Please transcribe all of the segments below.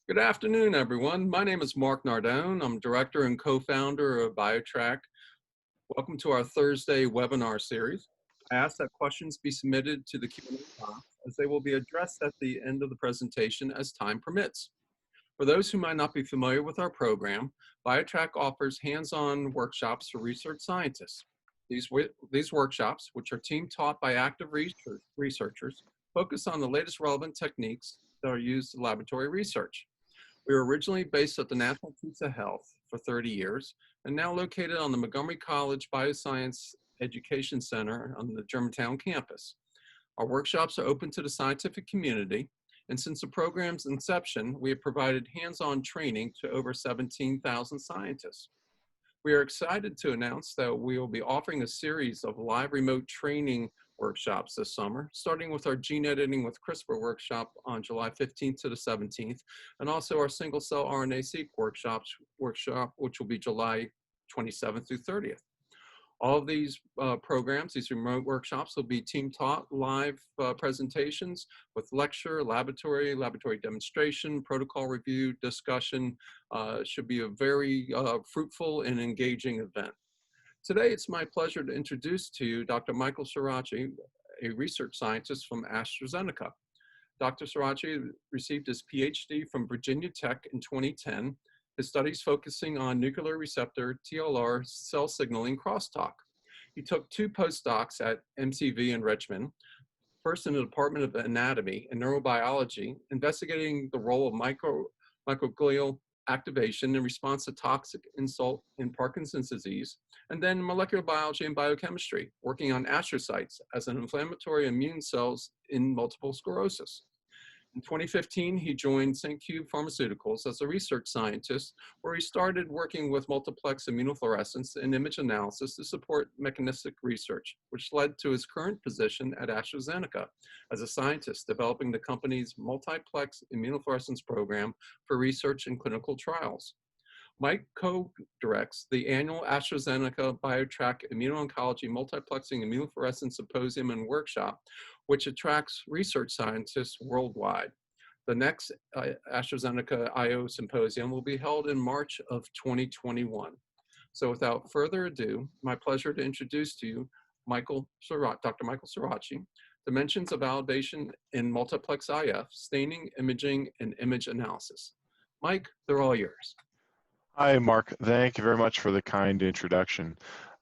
Good afternoon, everyone. My name is Mark Nardone. I'm director and co-founder of Bio-Trac. Welcome to our Thursday webinar series. I ask that questions be submitted to the Q&A box as they will be addressed at the end of the presentation as time permits. For those who might not be familiar with our program, Bio-Trac offers hands-on workshops for research scientists. These workshops, which are team taught by active researchers, focus on the latest relevant techniques that are used in laboratory research. We were originally based at the National Institutes of Health for 30 years and now located on the Montgomery College Bioscience Education Center on the Germantown campus. Our workshops are open to the scientific community, and since the program's inception, we have provided hands-on training to over 17,000 scientists. We are excited to announce that we will be offering a series of live remote training workshops this summer, starting with our gene editing with CRISPR workshop on July 15th to the 17th, and also our single cell RNA-seq workshop, which will be July 27th through 30th. All of these programs, these remote workshops, will be team taught live presentations with lecture, laboratory demonstration, protocol review, discussion. Should be a very fruitful and engaging event. Today, it's my pleasure to introduce to you Dr. Michael Sorachi, a research scientist from AstraZeneca. Dr. Sorachi received his PhD from Virginia Tech in 2010. His studies focusing on nuclear receptor TLR cell signaling crosstalk. He took 2 postdocs at MCV in Richmond, first in the Department of Anatomy and Neurobiology, investigating the role of microglial activation in response to toxic insult in Parkinson's disease, and then molecular biology and biochemistry, working on astrocytes as an inflammatory immune cells in multiple sclerosis. In 2015, he joined St. Cube Pharmaceuticals as a research scientist, where he started working with multiplex immunofluorescence and image analysis to support mechanistic research, which led to his current position at AstraZeneca as a scientist developing the company's multiplex immunofluorescence program for research and clinical trials. Mike co-directs the annual AstraZeneca Bio-Trac Immuno-Oncology Multiplexing Immunofluorescence Symposium and Workshop, which attracts research scientists worldwide. The next AstraZeneca IO Symposium will be held in March of 2021. So without further ado, my pleasure to introduce to you Dr. Michael Sorachi, Dimensions of Validation in Multiplex IF, Staining, Imaging, and Image Analysis. Mike, they're all yours. Hi, Mark. Thank you very much for the kind introduction.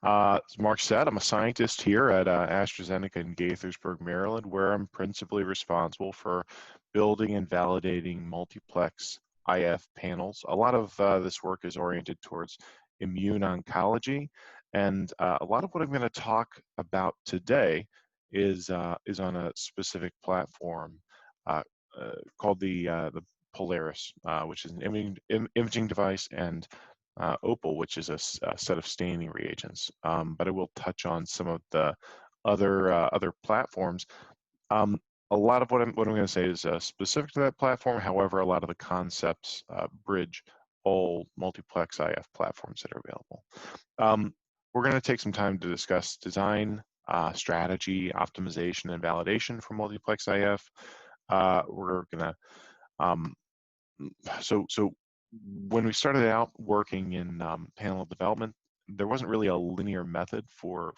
As Mark said, I'm a scientist here at AstraZeneca in Gaithersburg, Maryland, where I'm principally responsible for building and validating multiplex IF panels. A lot of this work is oriented towards immune oncology, and a lot of what I'm going to talk about today is on a specific platform called the Polaris, which is an imaging device, and Opal, which is a set of staining reagents. But I will touch on some of the other platforms. A lot of what I'm going to say is specific to that platform. However, a lot of the concepts bridge all multiplex IF platforms that are available. We're going to take some time to discuss design, strategy, optimization, and validation for multiplex IF. We're going to So when we started out working in panel development, there wasn't really a linear method for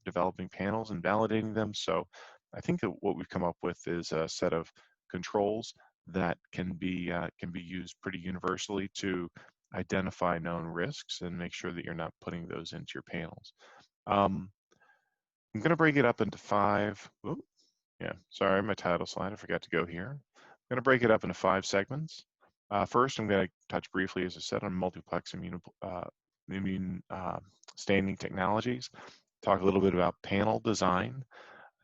developing panels and validating them. So I think that what we've come up with is a set of controls that can be used pretty universally to identify known risks and make sure that you're not putting those into your panels. I'm going to break it up into 5. Sorry, my title slide, I forgot to go here. I'm going to break it up into 5 segments. First, I'm going to touch briefly, as I said, on multiplex immune staining technologies, talk a little bit about panel design,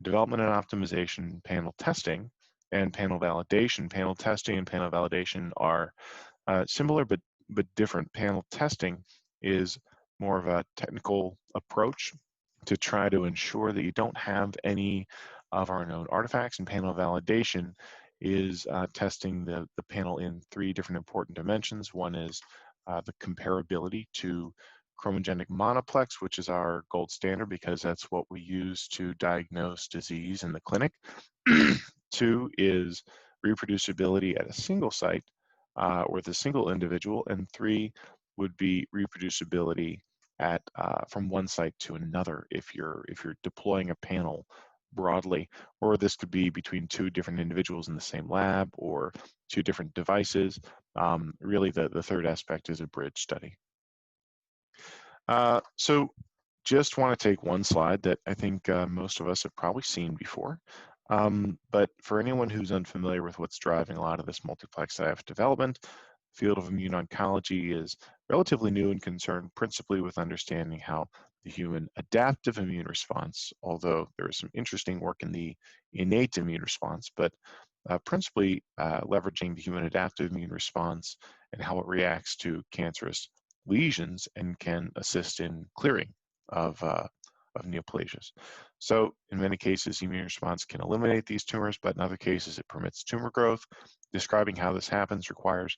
development and optimization, panel testing, and panel validation. Panel testing and panel validation are similar but different. Panel testing is more of a technical approach to try to ensure that you don't have any of our known artifacts, and panel validation is testing the panel in 3 different important dimensions. One is the comparability to chromogenic monoplex, which is our gold standard because that's what we use to diagnose disease in the clinic. 2 is reproducibility at a single site with a single individual, and 3 would be reproducibility at from one site to another if you're deploying a panel broadly, or this could be between 2 different individuals in the same lab or 2 different devices. Really, the third aspect is a bridge study. So just want to take one slide that I think most of us have probably seen before. But for anyone who's unfamiliar with what's driving a lot of this multiplex IF development, the field of immune oncology is relatively new and concerned principally with understanding how the human adaptive immune response, although there is some interesting work in the innate immune response, but principally leveraging the human adaptive immune response and how it reacts to cancerous lesions and can assist in clearing of neoplasias. So in many cases, the immune response can eliminate these tumors, but in other cases, it permits tumor growth. Describing how this happens requires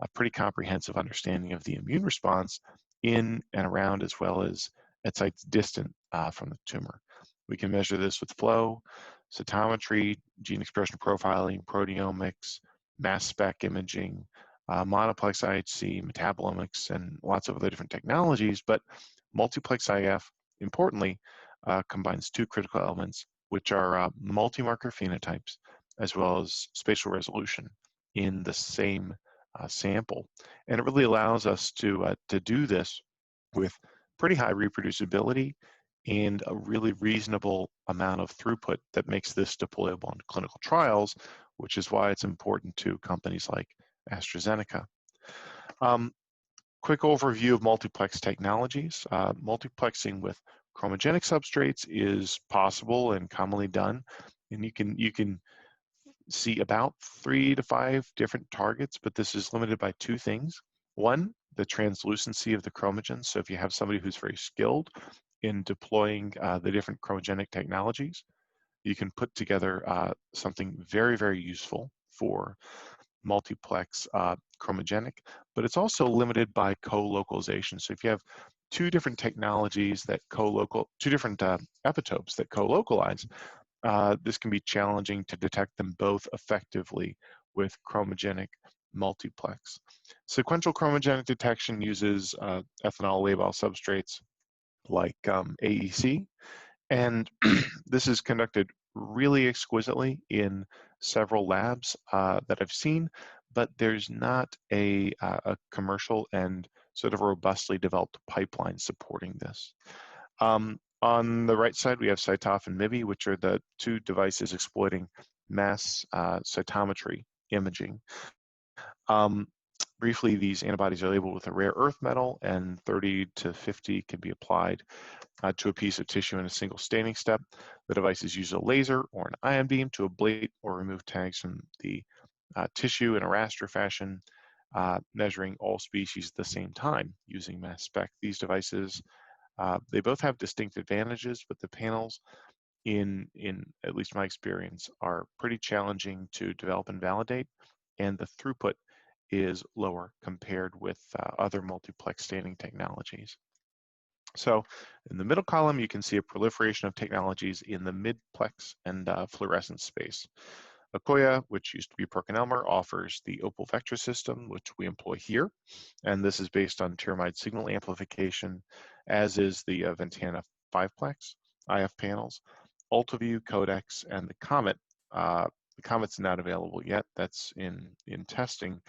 a pretty comprehensive understanding of the immune response in and around, as well as at sites distant from the tumor. We can measure this with flow, cytometry, gene expression profiling, proteomics, mass spec imaging, monoplex IHC, metabolomics, and lots of other different technologies. But multiplex IF, importantly, combines 2 critical elements, which are multi-marker phenotypes, as well as spatial resolution in the same sample. And it really allows us to do this with pretty high reproducibility and a really reasonable amount of throughput that makes this deployable in clinical trials, which is why it's important to companies like AstraZeneca. Quick overview of multiplex technologies. Multiplexing with chromogenic substrates is possible and commonly done, and you can see about 3 to 5 different targets, but this is limited by 2 things. One, the translucency of the chromogens. So if you have somebody who's very skilled in deploying the different chromogenic technologies, you can put together something very, very useful for multiplex chromogenic, but it's also limited by co-localization. So if you have 2 different technologies that two different epitopes that co-localize, this can be challenging to detect them both effectively with chromogenic multiplex. Sequential chromogenic detection uses ethanol labile substrates like AEC, and this is conducted really exquisitely in several labs that I've seen, but there's not a commercial and sort of robustly developed pipeline supporting this. On the right side, we have CyTOF and MIBI, which are the 2 devices exploiting mass cytometry imaging. Briefly, these antibodies are labeled with a rare earth metal, and 30 to 50 can be applied to a piece of tissue in a single staining step. The devices use a laser or an ion beam to ablate or remove tags from the tissue in a raster fashion, measuring all species at the same time using mass spec. These devices, they both have distinct advantages, but the panels, in at least my experience, are pretty challenging to develop and validate, and the throughput is lower compared with other multiplex staining technologies. So in the middle column, you can see a proliferation of technologies in the midplex and fluorescent space. Akoya, which used to be PerkinElmer, offers the Opal vector system, which we employ here. And this is based on tyramide signal amplification, as is the Ventana 5-plex IF panels, UltraView, Codex, and the Comet. The Comet's not available yet. That's in testing.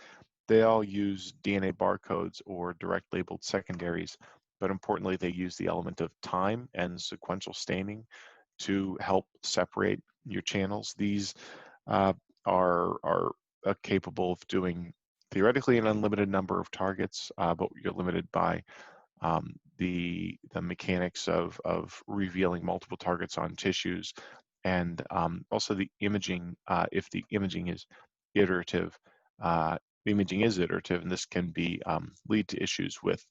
They all use DNA barcodes or direct labeled secondaries, but importantly, they use the element of time and sequential staining to help separate your channels. These are capable of doing theoretically an unlimited number of targets, but you're limited by the mechanics of revealing multiple targets on tissues, and also the imaging. If the imaging is iterative, and this can be lead to issues with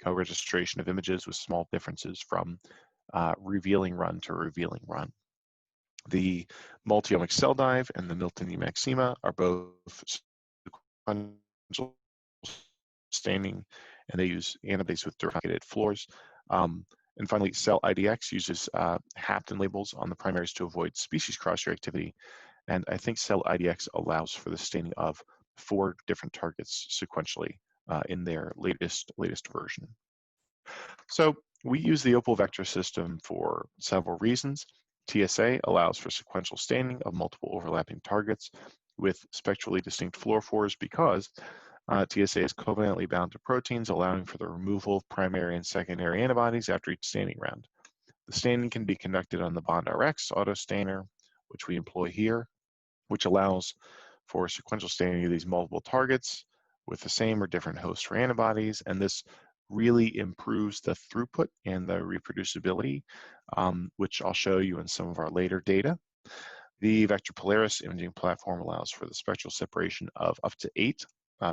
co-registration of images with small differences from revealing run to revealing run. The multiomic cell dive and the Milton Maxima are both sequential staining, and they use antibodies with differentiated floors. And finally, cell IDX uses hapten labels on the primaries to avoid species cross-reactivity. And I think cell IDX allows for the staining of 4 different targets sequentially in their latest version. So we use the OPAL vector system for several reasons. TSA allows for sequential staining of multiple overlapping targets with spectrally distinct fluorophores because TSA is covalently bound to proteins, allowing for the removal of primary and secondary antibodies after each staining round. The staining can be conducted on the BondRx auto stainer, which we employ here, which allows for sequential staining of these multiple targets with the same or different hosts for antibodies, and this really improves the throughput and the reproducibility, which I'll show you in some of our later data. The Vector Polaris imaging platform allows for the spectral separation of up to 8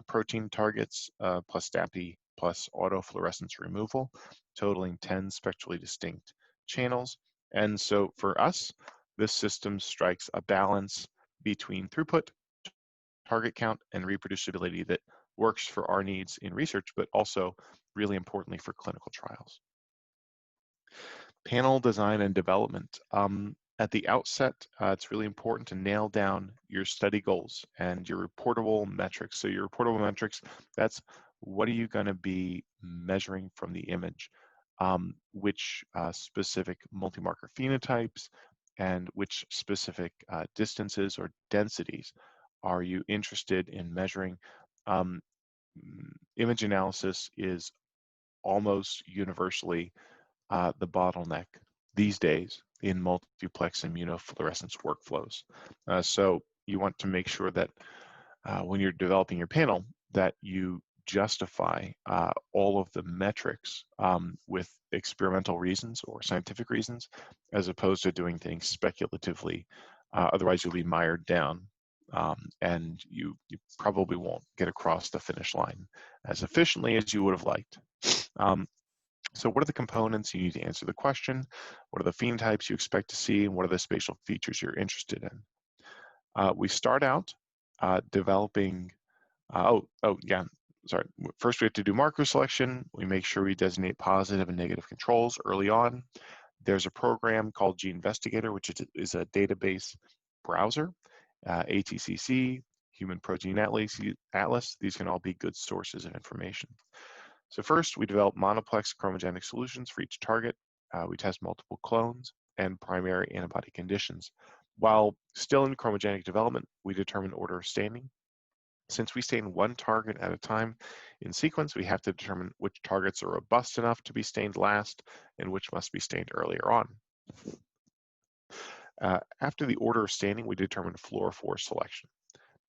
protein targets plus DAPI plus autofluorescence removal, totaling 10 spectrally distinct channels. And so for us, this system strikes a balance between throughput, target count, and reproducibility that works for our needs in research, but also really importantly for clinical trials. Panel design and development. At the outset, it's really important to nail down your study goals and your reportable metrics. So your reportable metrics, that's what are you going to be measuring from the image, which specific multi-marker phenotypes and which specific distances or densities are you interested in measuring. Image analysis is almost universally the bottleneck these days in multiplex immunofluorescence workflows. So you want to make sure that when you're developing your panel that you justify all of the metrics with experimental reasons or scientific reasons, as opposed to doing things speculatively. Otherwise, you'll be mired down and you probably won't get across the finish line as efficiently as you would have liked. So what are the components you need to answer the question? What are the phenotypes you expect to see? And what are the spatial features you're interested in? We start out developing, First we have to do marker selection. We make sure we designate positive and negative controls early on. There's a program called GeneInvestigator, which is a database browser, ATCC, Human Protein Atlas. These can all be good sources of information. So first, we develop monoplex chromogenic solutions for each target. We test multiple clones and primary antibody conditions. While still in chromogenic development, we determine order of staining. Since we stain one target at a time in sequence, we have to determine which targets are robust enough to be stained last and which must be stained earlier on. After the order of staining, we determine fluorophore selection.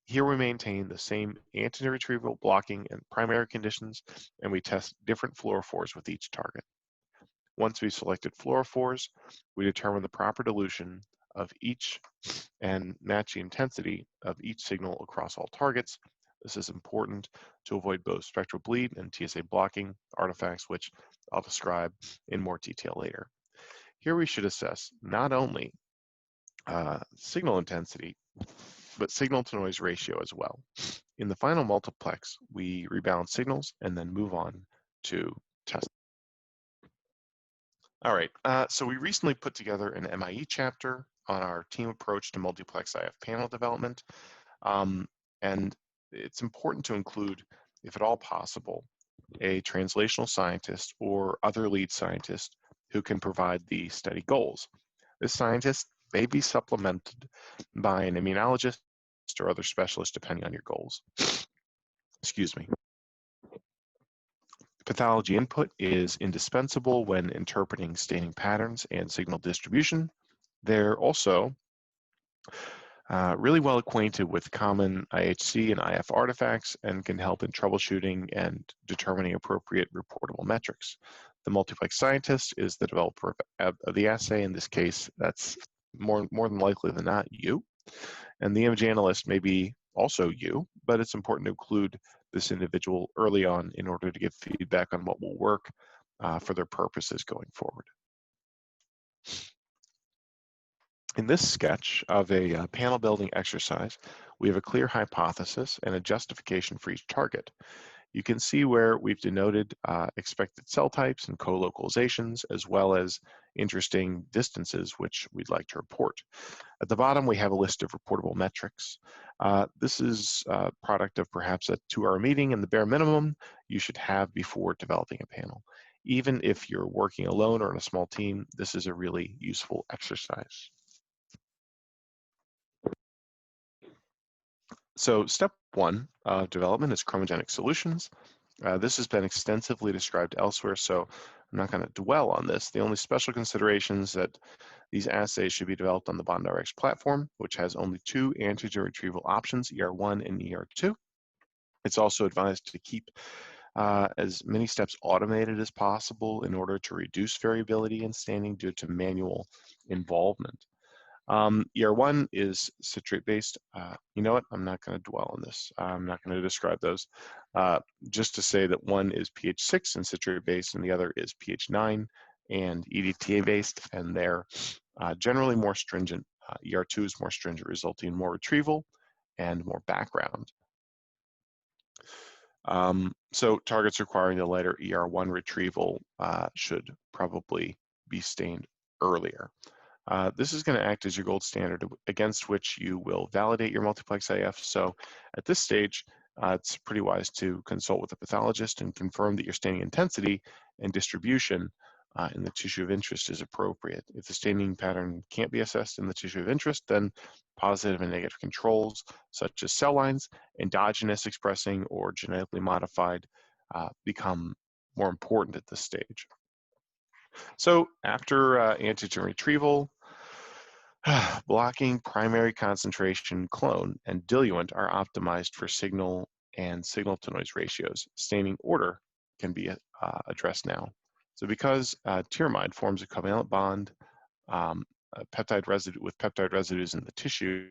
Here we maintain the same anti-retrieval blocking and primary conditions, and we test different fluorophores with each target. Once we've selected fluorophores, we determine the proper dilution of each and match the intensity of each signal across all targets. This is important to avoid both spectral bleed and Tsa blocking artifacts, which I'll describe in more detail later. Here we should assess not only signal intensity, but signal to noise ratio as well. In the final multiplex, we rebalance signals and then move on to testing. All right, so we recently put together an MIE chapter on our team approach to multiplex IF panel development. And it's important to include, if at all possible, a translational scientist or other lead scientist who can provide the study goals. This scientist may be supplemented by an immunologist or other specialist depending on your goals. Excuse me. Pathology input is indispensable when interpreting staining patterns and signal distribution. They're also really well acquainted with common IHC and IF artifacts and can help in troubleshooting and determining appropriate reportable metrics. The multiplex scientist is the developer of the assay. In this case, that's more than likely than not you. And the image analyst may be also you, but it's important to include this individual early on in order to give feedback on what will work for their purposes going forward. In this sketch of a panel building exercise, we have a clear hypothesis and a justification for each target. You can see where we've denoted expected cell types and co-localizations, as well as interesting distances, which we'd like to report. At the bottom, we have a list of reportable metrics. This is a product of perhaps a 2-hour meeting, and the bare minimum you should have before developing a panel. Even if you're working alone or in a small team, this is a really useful exercise. So step 1 of development is chromogenic solutions. This has been extensively described elsewhere, so I'm not going to dwell on this. The only special considerations that these assays should be developed on the BondRx platform, which has only 2 antigen retrieval options, ER1 and ER2. It's also advised to keep as many steps automated as possible in order to reduce variability in staining due to manual involvement. ER1 is citrate-based. You know what? I'm not going to dwell on this. I'm not going to describe those. Just to say that one is pH 6 and citrate-based, and the other is pH 9 and EDTA-based, and they're generally more stringent. ER2 is more stringent, resulting in more retrieval and more background. So targets requiring the lighter ER1 retrieval should probably be stained earlier. This is going to act as your gold standard against which you will validate your multiplex AF. So at this stage, it's pretty wise to consult with a pathologist and confirm that your staining intensity and distribution in the tissue of interest is appropriate. If the staining pattern can't be assessed in the tissue of interest, then positive and negative controls, such as cell lines, endogenous expressing or genetically modified, become more important at this stage. So after antigen retrieval, blocking, primary concentration, clone, and diluent are optimized for signal and signal-to-noise ratios. Staining order can be addressed now. So because tyramide forms a covalent bond peptide residue with peptide residues in the tissue,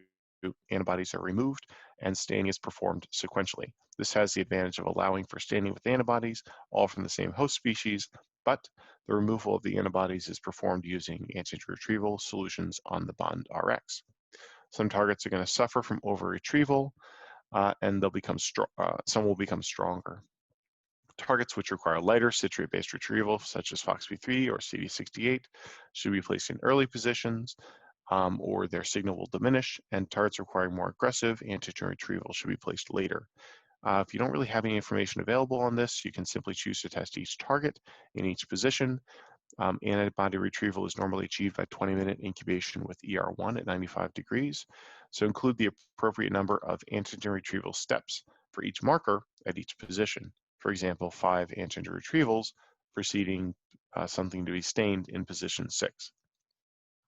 antibodies are removed and staining is performed sequentially. This has the advantage of allowing for staining with antibodies, all from the same host species, but the removal of the antibodies is performed using antigen retrieval solutions on the BondRx. Some targets are going to suffer from over-retrieval, and they'll become some will become stronger. Targets which require lighter citrate-based retrieval, such as FOXP3 or CD68, should be placed in early positions, or their signal will diminish, and targets requiring more aggressive antigen retrieval should be placed later. If you don't really have any information available on this, you can simply choose to test each target in each position. Antibody retrieval is normally achieved by 20-minute incubation with ER1 at 95 degrees. So include the appropriate number of antigen retrieval steps for each marker at each position. For example, 5 antigen retrievals preceding something to be stained in position 6.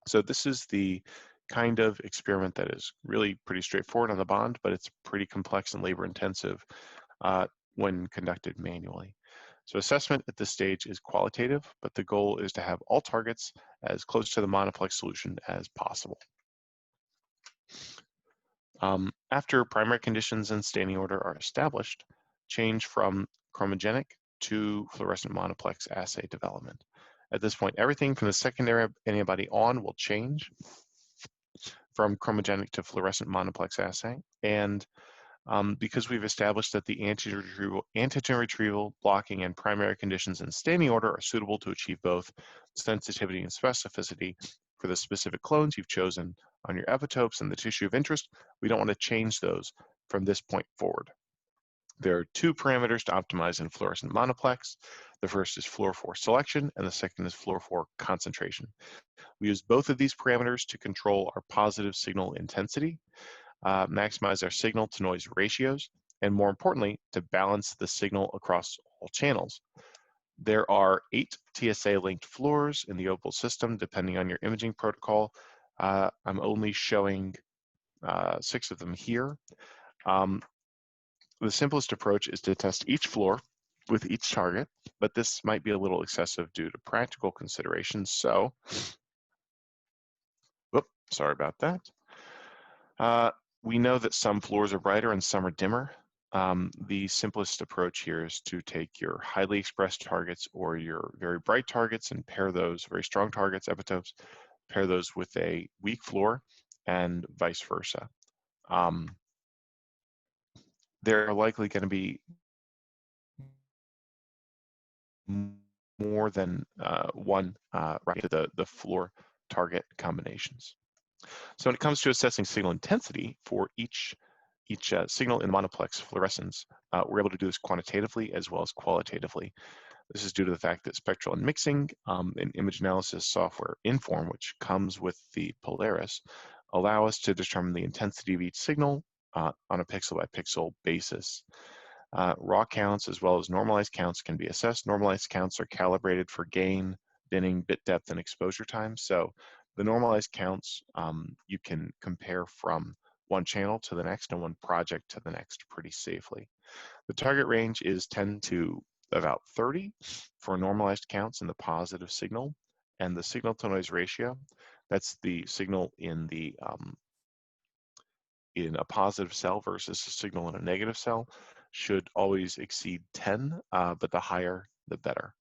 So this is the kind of experiment that is really pretty straightforward on the bond, but it's pretty complex and labor intensive when conducted manually. So assessment at this stage is qualitative, but the goal is to have all targets as close to the monoplex solution as possible. After primary conditions and staining order are established, change from chromogenic to fluorescent monoplex assay development. At this point, everything from the secondary antibody on will change from chromogenic to fluorescent monoplex assay. And because we've established that the antigen retrieval, blocking, and primary conditions in staining order are suitable to achieve both sensitivity and specificity for the specific clones you've chosen on your epitopes and the tissue of interest, we don't want to change those from this point forward. There are 2 parameters to optimize in fluorescent monoplex. The first is fluorophore selection, and the second is fluorophore concentration. We use both of these parameters to control our positive signal intensity, maximize our signal-to-noise ratios, and more importantly, to balance the signal across all channels. There are 8 TSA-linked fluors in the Opal system, depending on your imaging protocol. I'm only showing 6 of them here. The simplest approach is to test each fluor with each target, but this might be a little excessive due to practical considerations. So, sorry about that. We know that some fluors are brighter and some are dimmer. The simplest approach here is to take your highly expressed targets or your very bright targets and pair those, very strong targets, epitopes, pair those with a weak fluor and vice versa. They're likely going to be more than one right to the fluor target combinations. So when it comes to assessing signal intensity for each signal in monoplex fluorescence, we're able to do this quantitatively as well as qualitatively. This is due to the fact that spectral and mixing and image analysis software Inform, which comes with the Polaris, allow us to determine the intensity of each signal on a pixel by pixel basis. Raw counts as well as normalized counts can be assessed. Normalized counts are calibrated for gain, binning, bit depth, and exposure time. So the normalized counts you can compare from one channel to the next and one project to the next pretty safely. The target range is 10 to about 30 for normalized counts in the positive signal, and the signal to noise ratio, that's the signal in a positive cell versus a signal in a negative cell, should always exceed 10, but the higher, the better.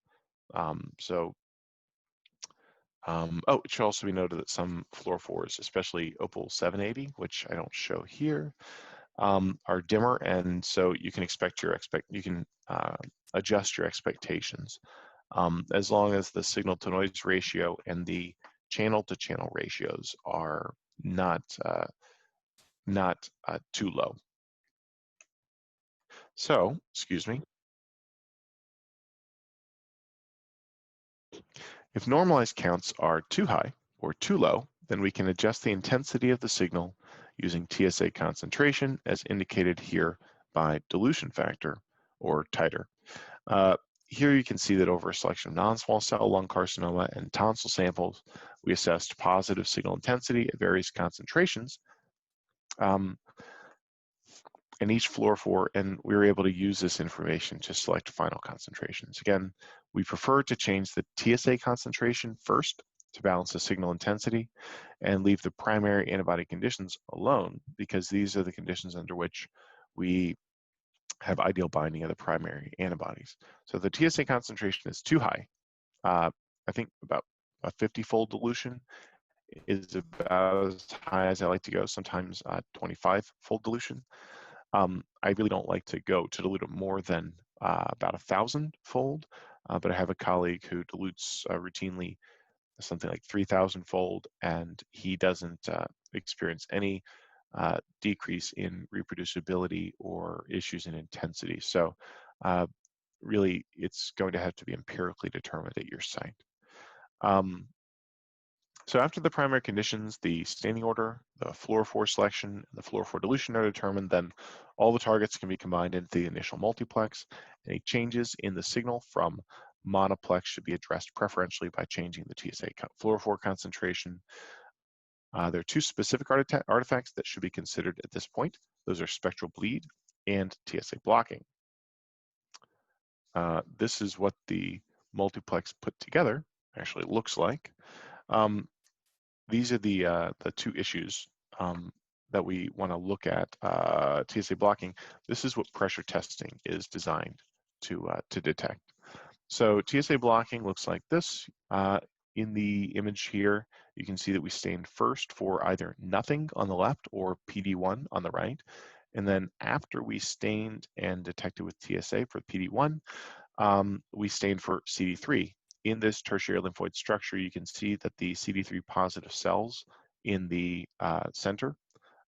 Oh, it should also be noted that some fluorophores, especially Opal 780, which I don't show here, are dimmer, and so you can adjust your expectations as long as the signal to noise ratio and the channel to channel ratios are not too low. So, excuse me. If normalized counts are too high or too low, then we can adjust the intensity of the signal using TSA concentration as indicated here by dilution factor or titer. Here you can see that over a selection of non-small cell lung carcinoma and tonsil samples, we assessed positive signal intensity at various concentrations in each fluorophore, and we were able to use this information to select final concentrations. Again, we prefer to change the TSA concentration first to balance the signal intensity and leave the primary antibody conditions alone, because these are the conditions under which we have ideal binding of the primary antibodies. So the TSA concentration is too high. I think about a 50-fold dilution is about as high as I like to go, sometimes 25-fold dilution. I really don't like to go to dilute it more than about 1,000-fold, but I have a colleague who dilutes routinely something like 3,000-fold, and he doesn't experience any decrease in reproducibility or issues in intensity. So really, it's going to have to be empirically determined at your site. So after the primary conditions, the staining order, the fluorophore selection, and the fluorophore dilution are determined, then all the targets can be combined into the initial multiplex. Any changes in the signal from monoplex should be addressed preferentially by changing the TSA fluorophore concentration. There are two specific artifacts that should be considered at this point. Those are spectral bleed and TSA blocking. This is what the multiplex put together actually looks like. These are the two issues that we want to look at. TSA blocking, this is what pressure testing is designed to detect. So TSA blocking looks like this. In the image here, you can see that we stained first for either nothing on the left or PD1 on the right. And then after we stained and detected with TSA for PD1, we stained for CD3. In this tertiary lymphoid structure, you can see that the CD3 positive cells in the center,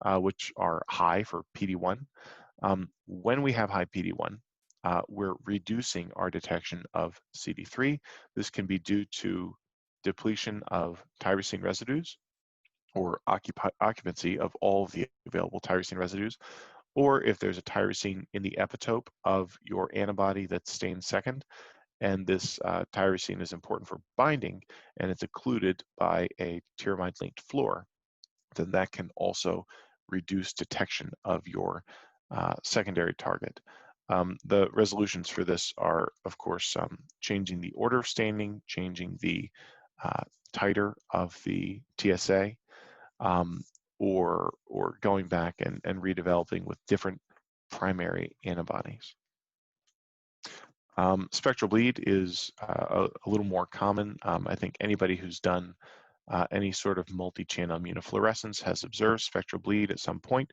which are high for PD1, when we have high PD1, we're reducing our detection of CD3. This can be due to depletion of tyrosine residues or occupancy of all of the available tyrosine residues, or if there's a tyrosine in the epitope of your antibody that's stained second, and this tyrosine is important for binding, and it's occluded by a tyramide-linked fluor, then that can also reduce detection of your secondary target. The resolutions for this are, of course, changing the order of staining, changing the titer of the TSA, or going back and redeveloping with different primary antibodies. Spectral bleed is a little more common. I think anybody who's done any sort of multi-channel immunofluorescence has observed spectral bleed at some point.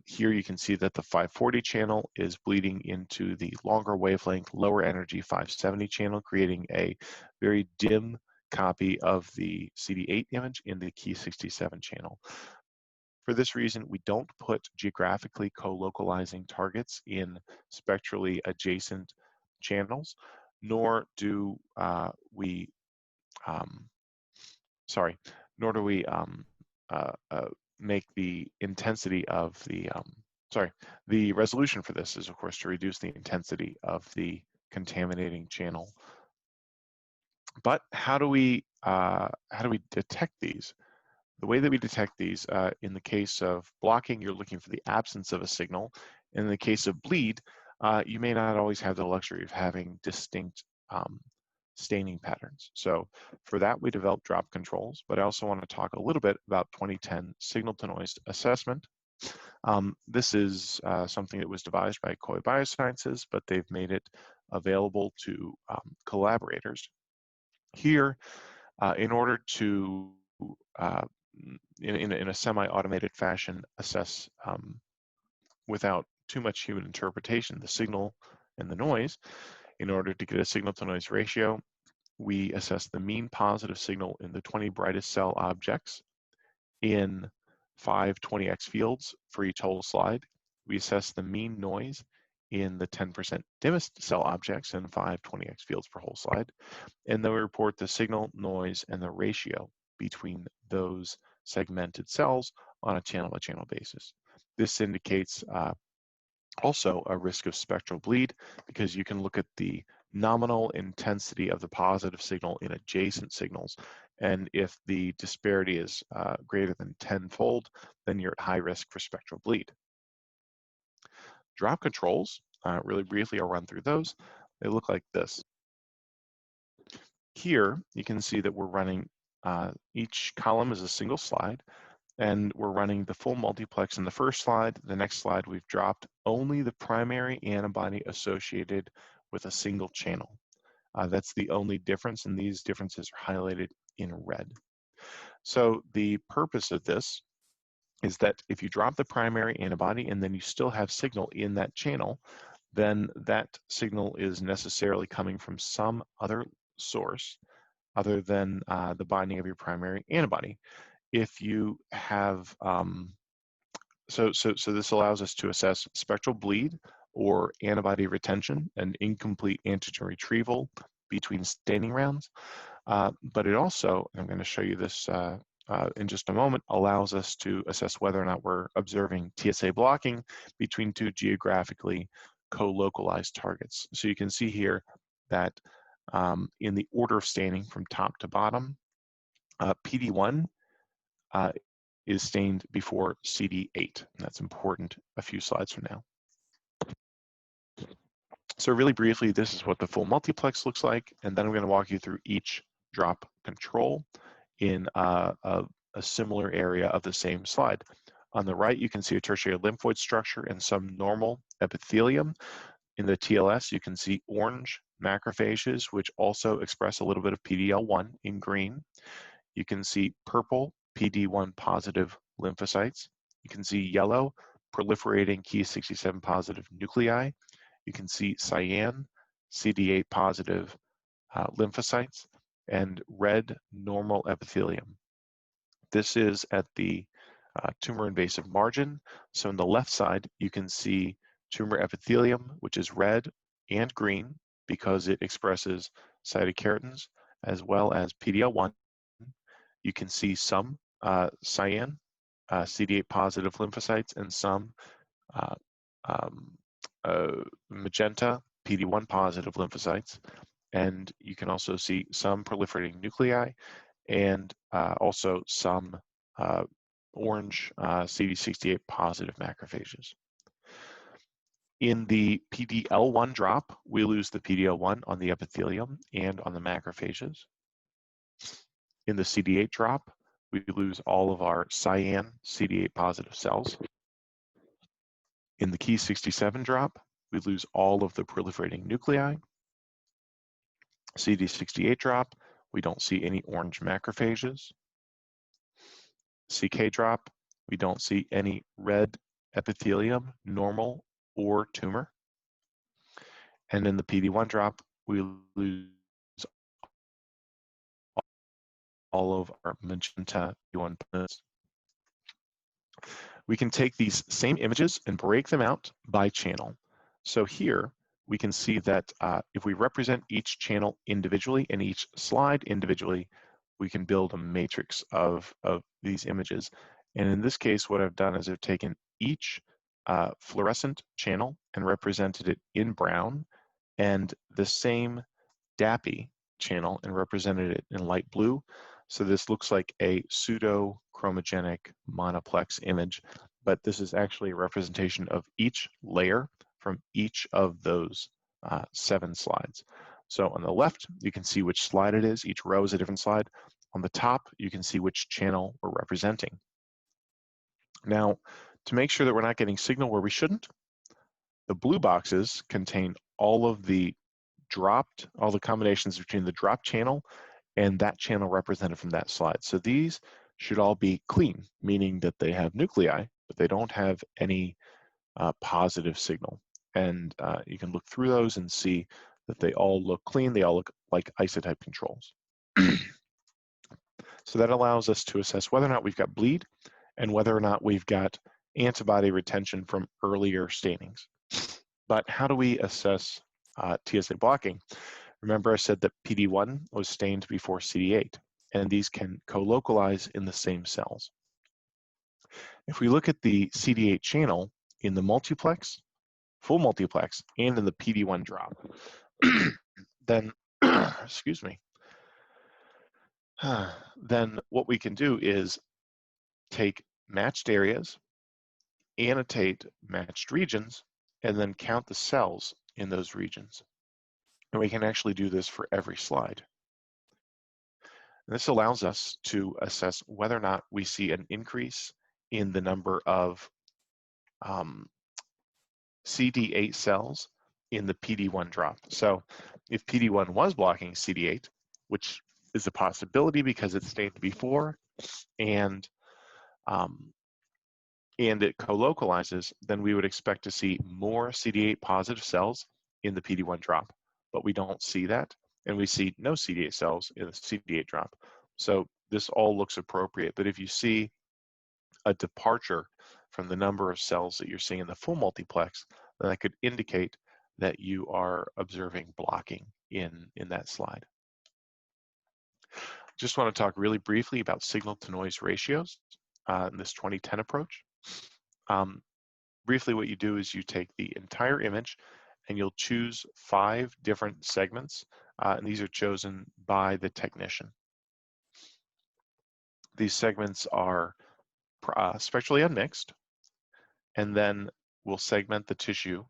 Here you can see that the 540 channel is bleeding into the longer wavelength, lower energy 570 channel, creating a very dim copy of the CD8 image in the key 67 channel. For this reason, we don't put geographically co-localizing targets in spectrally adjacent channels, nor do we make the intensity of the resolution for this is, of course, to reduce the intensity of the contaminating channel. But how do we detect these? The way that we detect these, in the case of blocking, you're looking for the absence of a signal. In the case of bleed, you may not always have the luxury of having distinct staining patterns. So for that, we developed drop controls, but I also want to talk a little bit about 2010 signal-to-noise assessment. This is something that was devised by Koi Biosciences, but they've made it available to collaborators. Here, in order to, in a semi-automated fashion, assess without too much human interpretation the signal and the noise, in order to get a signal-to-noise ratio, we assess the mean positive signal in the 20 brightest cell objects in 5 20x fields for each whole slide. We assess the mean noise in the 10% dimmest cell objects in 5 20x fields per whole slide. And then we report the signal, noise, and the ratio between those segmented cells on a channel-by-channel basis. This indicates also a risk of spectral bleed, because you can look at the nominal intensity of the positive signal in adjacent signals, and if the disparity is greater than 10-fold, then you're at high risk for spectral bleed. Drop controls, really briefly, I'll run through those. They look like this. Here, you can see that we're running, each column is a single slide, and we're running the full multiplex in the first slide. The next slide, we've dropped only the primary antibody associated with a single channel. That's the only difference, and these differences are highlighted in red. So the purpose of this is that if you drop the primary antibody and then you still have signal in that channel, then that signal is necessarily coming from some other source other than the binding of your primary antibody. If you have, so this allows us to assess spectral bleed or antibody retention and incomplete antigen retrieval between staining rounds. But it also, I'm going to show you this in just a moment, allows us to assess whether or not we're observing Tsa blocking between two geographically co-localized targets. So you can see here that in the order of staining from top to bottom, PD1 is stained before CD8. And that's important a few slides from now. So really briefly, this is what the full multiplex looks like. And then I'm going to walk you through each drop control in a similar area of the same slide. On the right, you can see a tertiary lymphoid structure and some normal epithelium. In the TLS, you can see orange macrophages, which also express a little bit of PD-L1 in green. You can see purple PD-1 positive lymphocytes. You can see yellow proliferating key 67 positive nuclei. You can see cyan CD8 positive lymphocytes and red normal epithelium. This is at the tumor invasive margin. So on the left side, you can see tumor epithelium, which is red and green because it expresses cytokeratins as well as PD-L1. You can see some cyan, CD8 positive lymphocytes, and some magenta, PD-1 positive lymphocytes. And you can also see some proliferating nuclei and also some orange CD68 positive macrophages. In the PD-L1 drop, we lose the PD-L1 on the epithelium and on the macrophages. In the CD8 drop, we lose all of our cyan CD8 positive cells. In the key 67 drop, we lose all of the proliferating nuclei. CD68 drop, we don't see any orange macrophages. CK drop, we don't see any red epithelium, normal, or tumor. And in the PD1 drop, we lose all of our magenta PD1 pigments. We can take these same images and break them out by channel. So here we can see that if we represent each channel individually and each slide individually, we can build a matrix of these images. And in this case, what I've done is I've taken each fluorescent channel and represented it in brown, and the same DAPI channel and represented it in light blue. So this looks like a pseudo-chromogenic monoplex image, but this is actually a representation of each layer from each of those 7 slides. So on the left, you can see which slide it is. Each row is a different slide. On the top, you can see which channel we're representing. Now, to make sure that we're not getting signal where we shouldn't, the blue boxes contain all the combinations between the drop channel and that channel represented from that slide. So these should all be clean, meaning that they have nuclei, but they don't have any positive signal. And you can look through those and see that they all look clean. They all look like isotype controls. So that allows us to assess whether or not we've got bleed and whether or not we've got antibody retention from earlier stainings. But how do we assess Tsa blocking? Remember I said that PD1 was stained before CD8, and these can co-localize in the same cells. If we look at the CD8 channel in the multiplex, full multiplex, and in the PD1 drop, then, excuse me, then what we can do is take matched areas, annotate matched regions, and then count the cells in those regions. And we can actually do this for every slide. And this allows us to assess whether or not we see an increase in the number of CD8 cells in the PD1 drop. So if PD1 was blocking CD8, which is a possibility because it's stained before, and it co-localizes, then we would expect to see more CD8 positive cells in the PD1 drop, but we don't see that, and we see no CD8 cells in the CD8 drop. So this all looks appropriate, but if you see a departure from the number of cells that you're seeing in the full multiplex, then that could indicate that you are observing blocking in that slide. Just want to talk really briefly about signal to noise ratios in this 2010 approach. Briefly, what you do is you take the entire image and you'll choose 5 different segments, and these are chosen by the technician. These segments are spectrally unmixed, and then we'll segment the tissue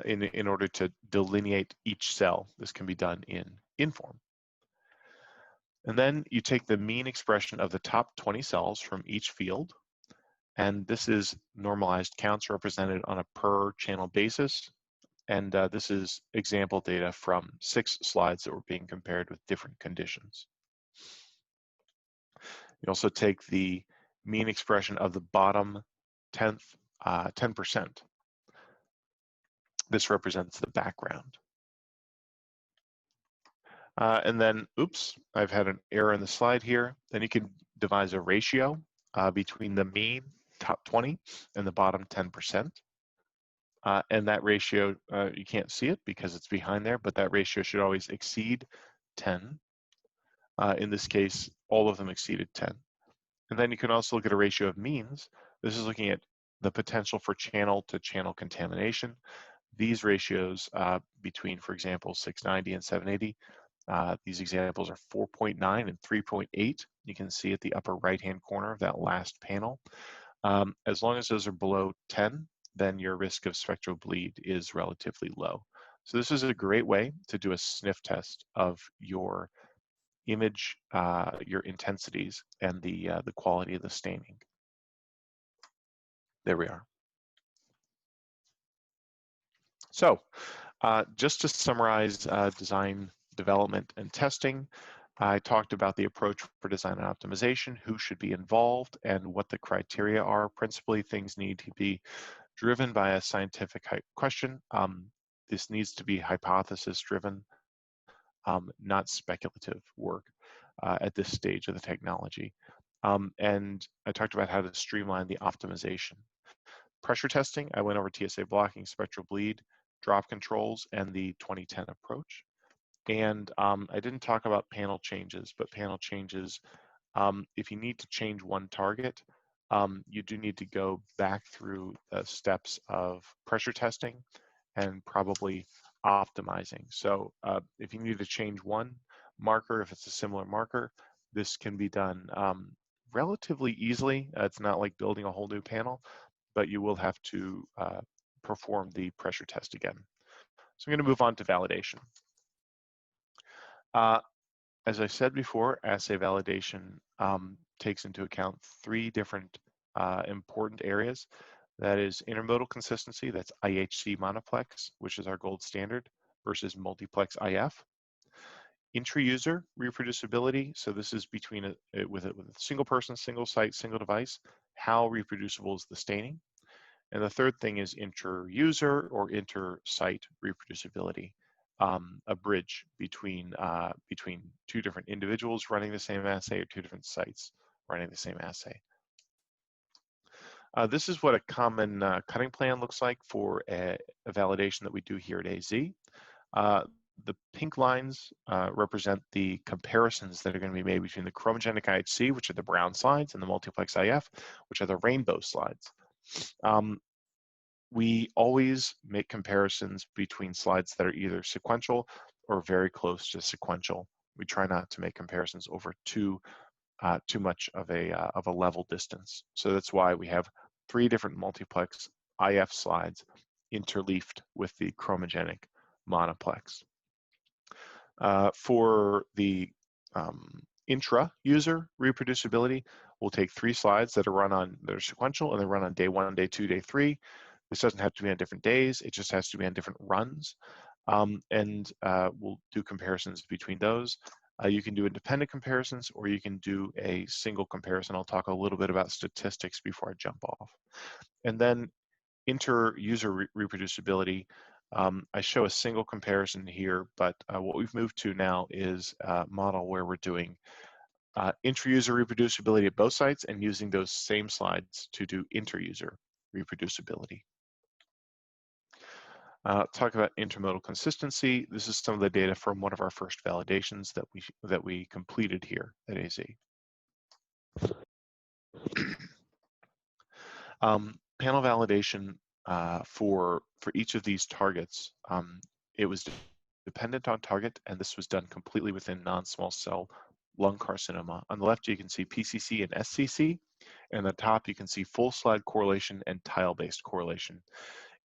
in order to delineate each cell. This can be done in Inform. And then you take the mean expression of the top 20 cells from each field, and this is normalized counts represented on a per channel basis. And this is example data from 6 slides that were being compared with different conditions. You also take the mean expression of the bottom 10%. This represents the background. And then, oops, I've had an error in the slide here. Then you can devise a ratio between the mean top 20 and the bottom 10%. And that ratio, you can't see it because it's behind there, but that ratio should always exceed 10. In this case, all of them exceeded 10. And then you can also look at a ratio of means. This is looking at the potential for channel-to-channel contamination. These ratios between, for example, 690 and 780, these examples are 4.9 and 3.8. You can see at the upper right-hand corner of that last panel. As long as those are below 10, then your risk of spectral bleed is relatively low. So this is a great way to do a sniff test of your image, your intensities, and the quality of the staining. There we are. So just to summarize design, development, and testing, I talked about the approach for design and optimization, who should be involved, and what the criteria are. Principally, things need to be driven by a scientific question. This needs to be hypothesis-driven, not speculative work at this stage of the technology. And I talked about how to streamline the optimization. Pressure testing, I went over Tsa blocking, Spectra Bleed, drop controls, and the 2010 approach. And I didn't talk about panel changes, but panel changes, if you need to change one target, you do need to go back through the steps of pressure testing and probably optimizing. So if you need to change one marker, if it's a similar marker, this can be done relatively easily. It's not like building a whole new panel, but you will have to perform the pressure test again. So I'm going to move on to validation. As I said before, assay validation takes into account three different important areas. That is intermodal consistency, that's IHC monoplex, which is our gold standard, versus multiplex IF. Intra-user reproducibility, so this is between with a single person, single site, single device. How reproducible is the staining? And the third thing is inter-user or inter-site reproducibility, a bridge between two different individuals running the same assay or two different sites running the same assay. This is what a common cutting plan looks like for a validation that we do here at AZ. The pink lines represent the comparisons that are going to be made between the chromogenic IHC, which are the brown slides, and the multiplex IF, which are the rainbow slides. We always make comparisons between slides that are either sequential or very close to sequential. We try not to make comparisons over too much of a level distance. So that's why we have three different multiplex IF slides interleafed with the chromogenic monoplex. For the intra-user reproducibility, we'll take three slides that are sequential, and they run on day 1, day 2, day 3. This doesn't have to be on different days, it just has to be on different runs. We'll do comparisons between those. You can do independent comparisons, or you can do a single comparison. I'll talk a little bit about statistics before I jump off. And then inter-user reproducibility, I show a single comparison here, but what we've moved to now is a model where we're doing intra-user reproducibility at both sites and using those same slides to do inter-user reproducibility. Talk about intermodal consistency. This is some of the data from one of our first validations that we completed here at AZ. Panel validation for each of these targets, it was dependent on target, and this was done completely within non-small cell lung carcinoma. On the left, you can see PCC and SCC, and on the top, you can see full slide correlation and tile-based correlation.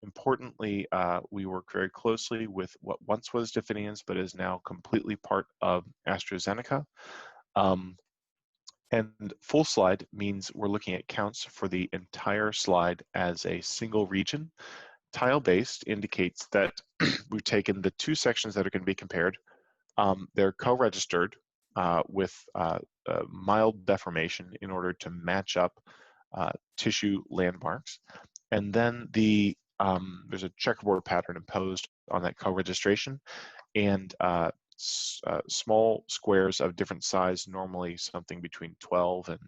Importantly, we work very closely with what once was Definiens, but is now completely part of AstraZeneca. And full slide means we're looking at counts for the entire slide as a single region. Tile-based indicates that we've taken the two sections that are going to be compared. They're co-registered with mild deformation in order to match up tissue landmarks. And then there's a checkerboard pattern imposed on that co-registration, and small squares of different size, normally something between 12 and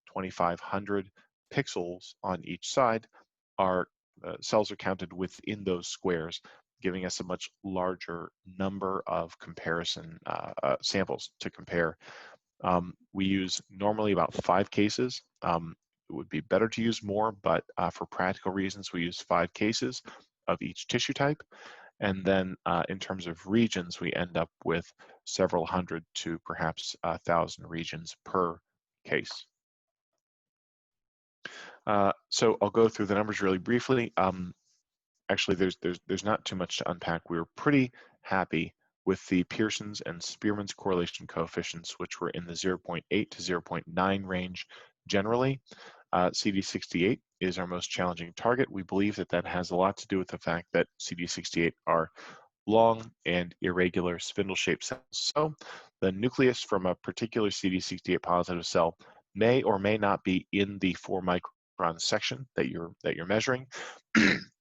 2,500 pixels on each side, cells are counted within those squares, giving us a much larger number of comparison samples to compare. We use normally about 5 cases. It would be better to use more, but for practical reasons, we use 5 cases of each tissue type. And then in terms of regions, we end up with several hundred to perhaps 1,000 regions per case. So I'll go through the numbers really briefly. Actually, there's not too much to unpack. We were pretty happy with the Pearson's and Spearman's correlation coefficients, which were in the 0.8 to 0.9 range generally. CD68 is our most challenging target. We believe that has a lot to do with the fact that CD68 are long and irregular spindle-shaped cells. So the nucleus from a particular CD68 positive cell may or may not be in the 4 micron section that you're measuring,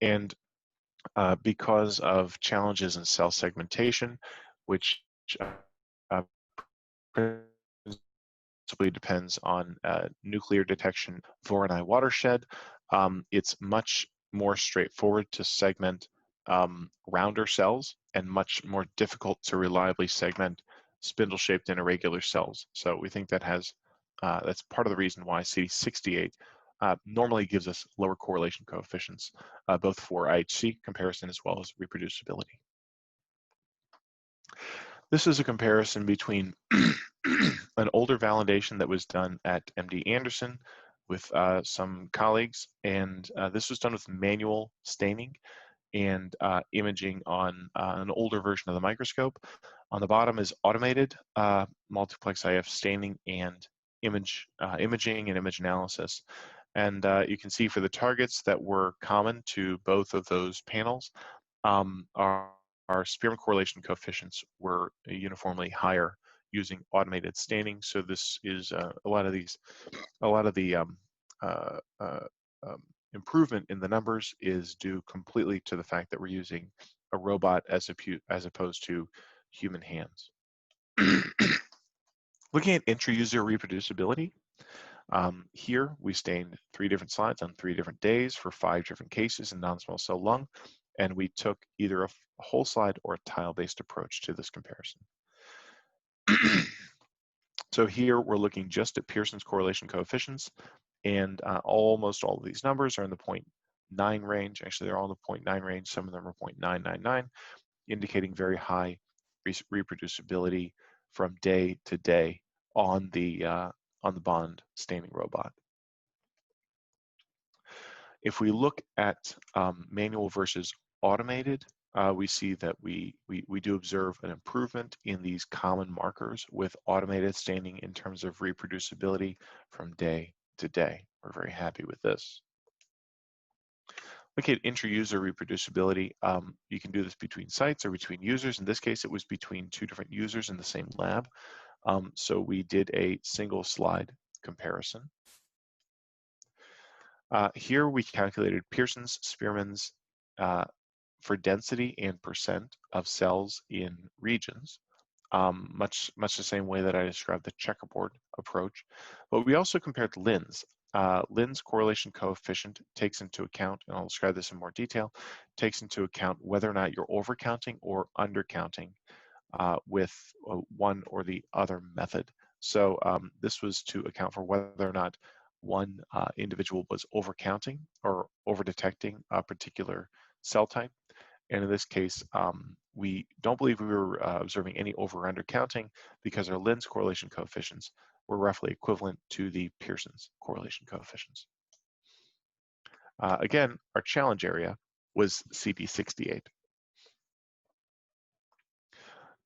and because of challenges in cell segmentation, which uh, principally depends on nuclear detection, Voronoi watershed, it's much more straightforward to segment rounder cells and much more difficult to reliably segment spindle-shaped and irregular cells. So we think that that's part of the reason why CD68 normally gives us lower correlation coefficients, both for IHC comparison as well as reproducibility. This is a comparison between an older validation that was done at MD Anderson with some colleagues, and this was done with manual staining and imaging on an older version of the microscope. On the bottom is automated multiplex IF staining and imaging and image analysis. And you can see for the targets that were common to both of those panels, our Spearman correlation coefficients were uniformly higher using automated staining. So this is a lot of the improvement in the numbers is due completely to the fact that we're using a robot as opposed to human hands. Looking at intra-user reproducibility, here we stained 3 different slides on 3 different days for 5 different cases in non-small cell lung, and we took either a whole slide or a tile-based approach to this comparison. So here we're looking just at Pearson's correlation coefficients, and almost all of these numbers are in the 0.9 range. Actually, they're all in the 0.9 range. Some of them are 0.999, indicating very high reproducibility from day to day on the Bond staining robot. If we look at manual versus automated, we see that we do observe an improvement in these common markers with automated staining in terms of reproducibility from day to day. We're very happy with this. Look at intra-user reproducibility. You can do this between sites or between users. In this case, it was between 2 different users in the same lab. So we did a single slide comparison. Here we calculated Pearson's, Spearman's for density and percent of cells in regions, much the same way that I described the checkerboard approach. But we also compared Lin's. Lin's correlation coefficient takes into account, and I'll describe this in more detail, takes into account whether or not you're overcounting or undercounting with one or the other method. So this was to account for whether or not one individual was overcounting or overdetecting a particular cell type. And in this case, we don't believe we were observing any over or under counting because our Lin's correlation coefficients were roughly equivalent to the Pearson's correlation coefficients. Again, our challenge area was CD68.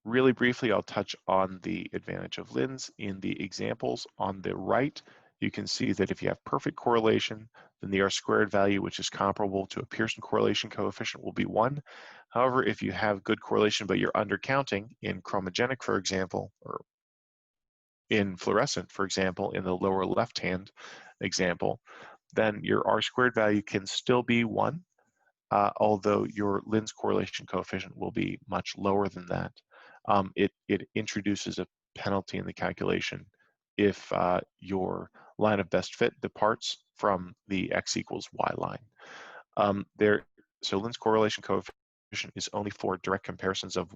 Really briefly, I'll touch on the advantage of Lin's in the examples. On the right, you can see that if you have perfect correlation, then the R-squared value, which is comparable to a Pearson correlation coefficient, will be 1. However, if you have good correlation but you're undercounting in chromogenic, for example, or in fluorescent, for example, in the lower left-hand example, then your R-squared value can still be 1, although your Lin's correlation coefficient will be much lower than that. It introduces a penalty in the calculation if your line of best fit departs from the x equals y line. So Lin's correlation coefficient is only for direct comparisons of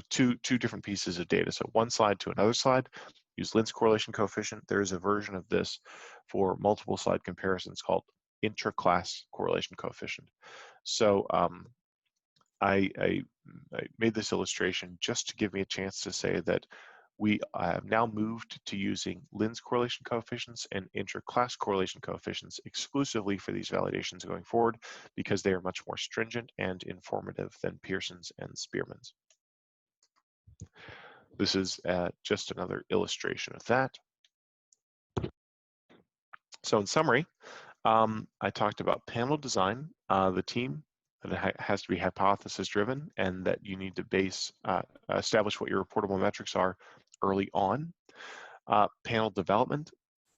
two different pieces of data. So one slide to another slide, use Lin's correlation coefficient. There is a version of this for multiple slide comparisons called intra-class correlation coefficient. So I made this illustration just to give me a chance to say that we have now moved to using Lin's correlation coefficients and intra-class correlation coefficients exclusively for these validations going forward because they are much more stringent and informative than Pearson's and Spearman's. This is just another illustration of that. So in summary, I talked about panel design. The team that has to be hypothesis driven, and that you need to establish what your reportable metrics are early on. Panel development,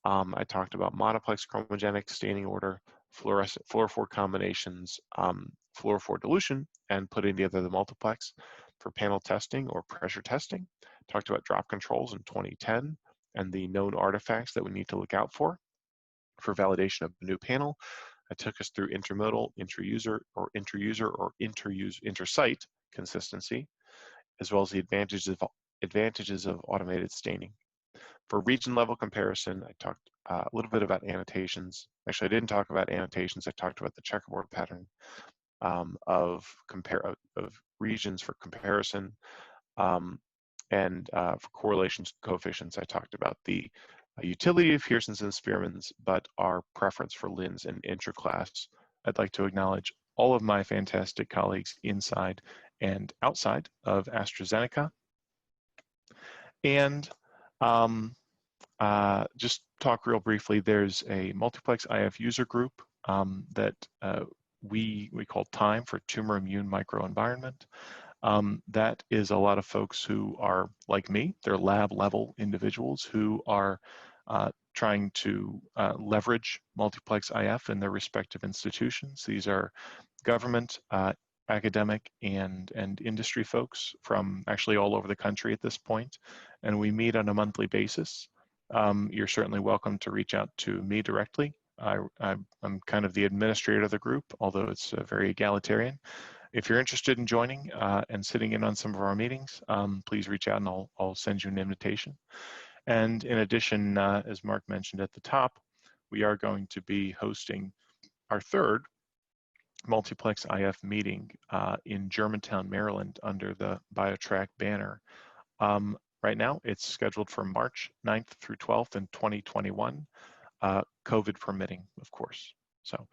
I talked about multiplex, chromogenic, staining order, fluorescent, fluorophore combinations, fluorophore dilution, and putting together the multiplex. For panel testing or pressure testing, talked about drop controls in 2010 and the known artifacts that we need to look out for. For validation of a new panel, I took us through intermodal, inter-user, or inter-site consistency, as well as the advantages of automated staining. For region level comparison, I talked a little bit about annotations. Actually, I didn't talk about annotations. I talked about the checkerboard pattern of regions for comparison, and for correlations coefficients, I talked about the utility of Pearson's and Spearman's, but our preference for Lin's and interclass. I'd like to acknowledge all of my fantastic colleagues inside and outside of AstraZeneca. And just talk real briefly, there's a Multiplex IF user group that we call TIME for Tumor Immune Microenvironment. That is a lot of folks who are like me. They're lab level individuals who are trying to leverage Multiplex IF in their respective institutions. These are government, academic, and industry folks from actually all over the country at this point, and we meet on a monthly basis. You're certainly welcome to reach out to me directly. I'm kind of the administrator of the group, although it's very egalitarian. If you're interested in joining and sitting in on some of our meetings, please reach out and I'll send you an invitation. And in addition, as Mark mentioned at the top, we are going to be hosting our third Multiplex IF meeting in Germantown, Maryland under the Bio-Trac banner. Right now, it's scheduled for March 9th through 12th in 2021, COVID permitting, of course. So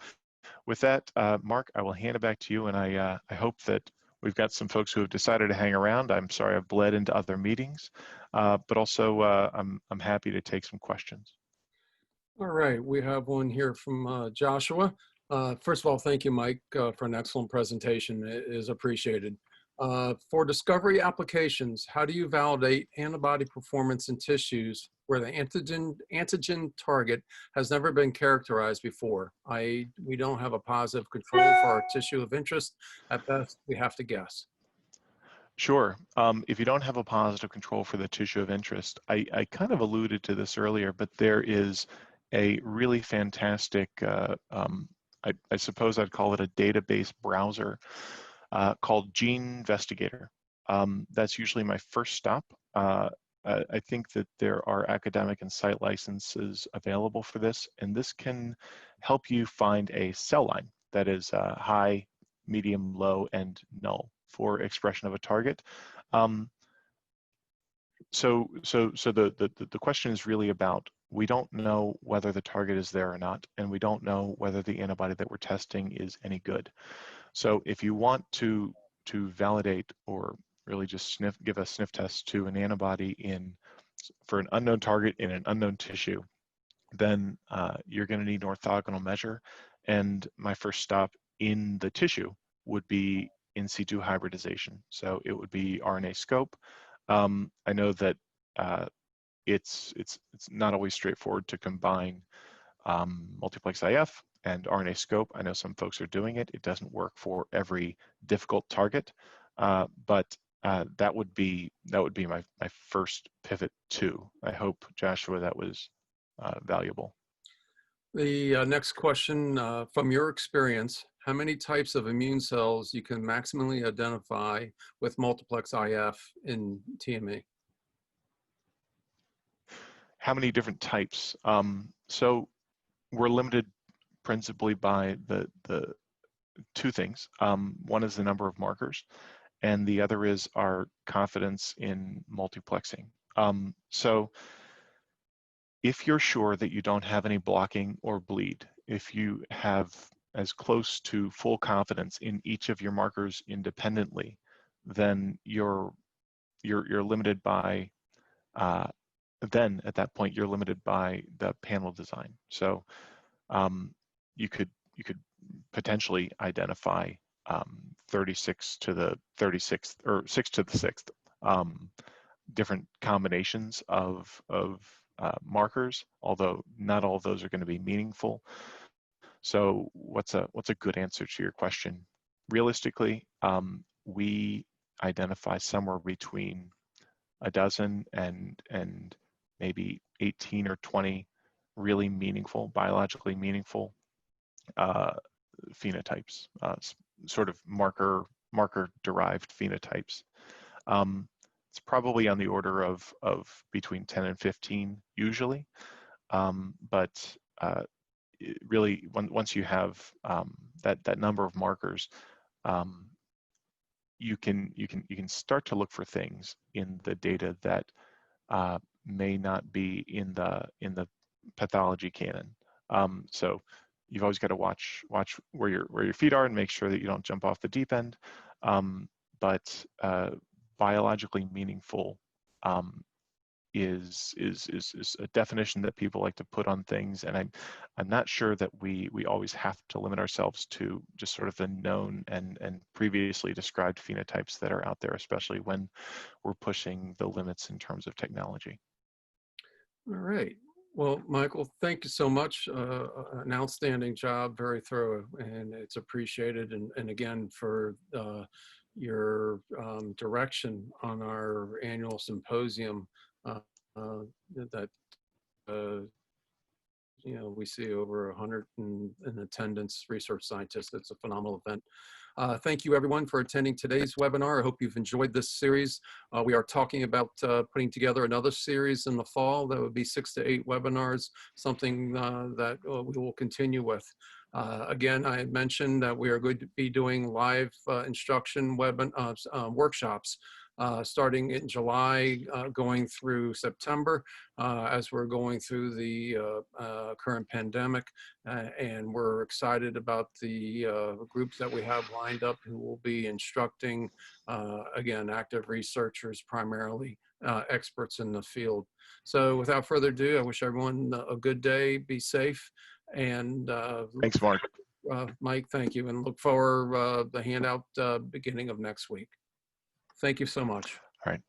with that, Mark, I will hand it back to you, and I hope that we've got some folks who have decided to hang around. I'm sorry I've bled into other meetings, but also I'm happy to take some questions. All right, we have one here from Joshua. First of all, thank you, Mike, for an excellent presentation. It is appreciated. For discovery applications, how do you validate antibody performance in tissues where the antigen target has never been characterized before? We don't have a positive control for our tissue of interest. At best, we have to guess. Sure. If you don't have a positive control for the tissue of interest, I kind of alluded to this earlier, but there is a really fantastic, I suppose I'd call it a database browser called Gene Investigator. That's usually my first stop. I think that there are academic and site licenses available for this, and this can help you find a cell line that is high, medium, low, and null for expression of a target. So the question is really about, we don't know whether the target is there or not, and we don't know whether the antibody that we're testing is any good. So if you want to validate or really just give a sniff test to an antibody for an unknown target in an unknown tissue, then you're going to need an orthogonal measure. And my first stop in the tissue would be in situ hybridization. So it would be RNA-scope. I know that it's not always straightforward to combine Multiplex IF and RNA-scope. I know some folks are doing it. It doesn't work for every difficult target, but that would be my first pivot too. I hope, Joshua, that was valuable. The next question, from your experience, how many types of immune cells you can maximally identify with Multiplex IF in TME? How many different types? So we're limited principally by the two things. One is the number of markers, and the other is our confidence in multiplexing. So if you're sure that you don't have any blocking or bleed, if you have as close to full confidence in each of your markers independently, then you're limited by then at that point you're limited by the panel design. So you could potentially identify 36 to the 36th or 6 to the 6th different combinations of markers, although not all of those are going to be meaningful. So what's a good answer to your question? Realistically, we identify somewhere between a dozen and maybe 18 or 20 really meaningful, biologically meaningful phenotypes, sort of marker-derived phenotypes. It's probably on the order of between 10 and 15 usually, but really once you have that number of markers, you can start to look for things in the data that may not be in the pathology canon. So you've always got to watch where your feet are and make sure that you don't jump off the deep end. But biologically meaningful is a definition that people like to put on things, and I'm not sure that we always have to limit ourselves to just sort of the known and previously described phenotypes that are out there, especially when we're pushing the limits in terms of technology. All right. Well, Michael, thank you so much. An outstanding job, very thorough, and it's appreciated. And again, for your direction on our annual symposium that we see over 100 in attendance, research scientists. It's a phenomenal event. Thank you everyone for attending today's webinar. I hope you've enjoyed this series. We are talking about putting together another series in the fall. That would be 6 to 8 webinars, something that we will continue with. Again, I had mentioned that we are going to be doing live instruction workshops starting in July, going through September, as we're going through the current pandemic. And we're excited about the groups that we have lined up who will be instructing, again, active researchers, primarily experts in the field. So without further ado, I wish everyone a good day, be safe, and Thanks, Mark. Mike, thank you, and look for the handout beginning of next week. Thank you so much. All right.